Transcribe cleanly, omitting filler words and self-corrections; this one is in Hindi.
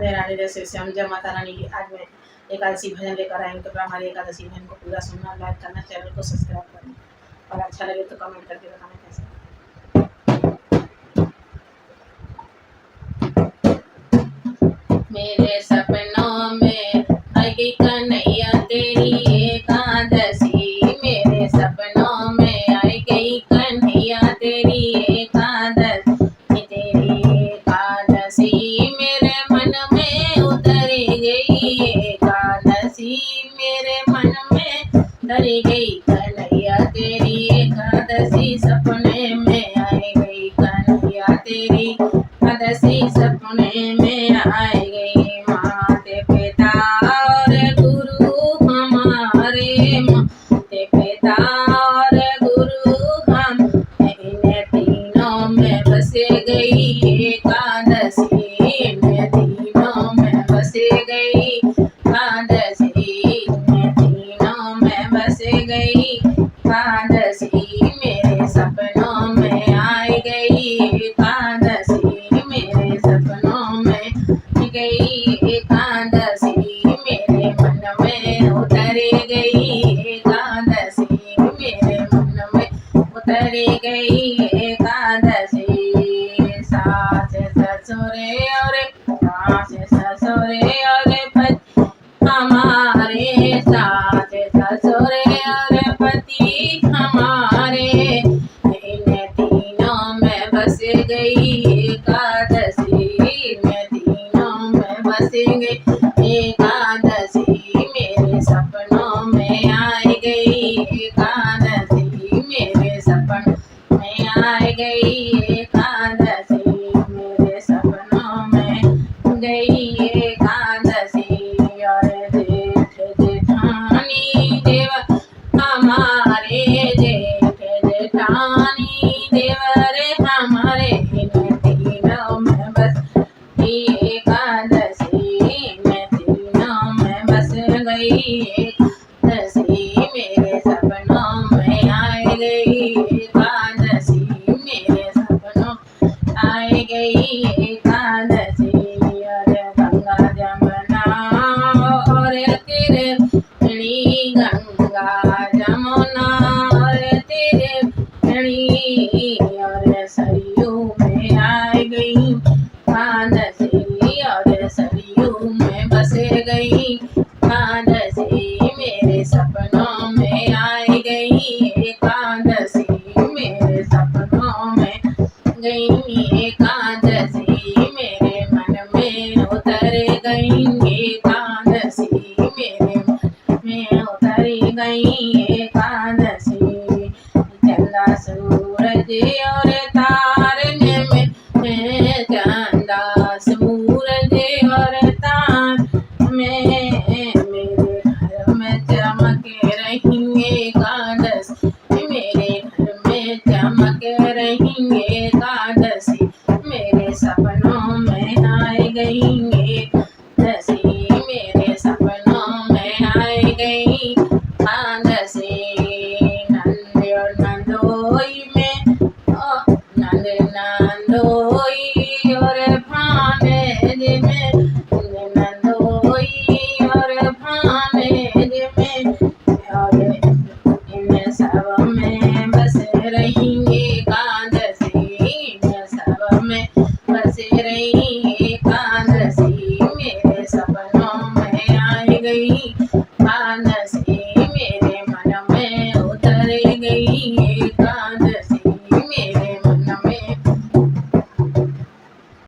राधे राधे। जैसे से हम जय माता रानी की आज मैं एकादशी भजन लेकर आई हूँ, तो हमारी एकादशी भजन को पूरा सुनना, लाइक करना, चैनल को सब्सक्राइब करना और अच्छा लगे तो कमेंट करके बताना कैसा। मेरे सपनों में आई कन्हैया तेरी एकादशी, मेरे सपनों में आई गई कन्हैया तेरी एकादशी, तेरी एकादशी मेरे मन में उतर गई, एकादशी मेरे मन में उतर गई कन्हैया तेरी एकादशी, सपने में आई गई कन्हैया तेरी एकादशी, सपने में आई गई। माते पिता और गुरु हमारे, माते पिता और गुरु हम, इन तीनों में बस गई एकादशी, इन तीनों में बस गई एकादशी, इन तीनों में बस गई एकादशी, मेरे सपनों में आई गई एकादशी, मेरे सपनों में गई एकादशी, मेरे मन में उतर गई एकादशी, मेरे मन में उतर गई एकादशी। सास ससुरे और सास ससुरे और पति हमारे, सास ससुरे और पति हमारे, इन तीनों में बस गई एकादशी, इन तीनों में बस गई एकादशी, मेरे सपनों में आई गई एकादशी, मेरे सपन में आई गई एकादशी, मेरे सपनों में गई एकादशी। और जेठ जेठानी देवर हमारे, जेठ जेठानी देवर हमारे, इन तीनों में बस एकादशी, इन तीनों में बस गई एकादशी, मेरे सपनों में आई गई एकादशी, मेरे सपनों आई गई एकादशी। और गंगा जमुना और त्रिवेणी, गंगा जमुना और त्रिवेणी और सरयू में आई गई एकादशी, और सरयू में बस गई एकादशी, मेरे सपनों में आई गई एकादशी, मेरे सपनों में गई एकादशी, मेरे मन में उतर गई एकादशी, मेरे मन में उतर गई एकादशी। चंदा सूरज और तारने में, चंदा सूरज और तार में, मेरे घर में चमक रही एकादशी, मेरे घर में चमक रही एकादशी, मेरे सपनों में आई गई एकादशी, मेरे सपनों में आई गई एकादशी। नंद और नंदोई में, नंद नंदोई और भानेज में, नंदोई और भानेज में, और इन सब में बस रही एकादशी, इन सब में बस रही एकादशी, मेरे सपनों में आई गई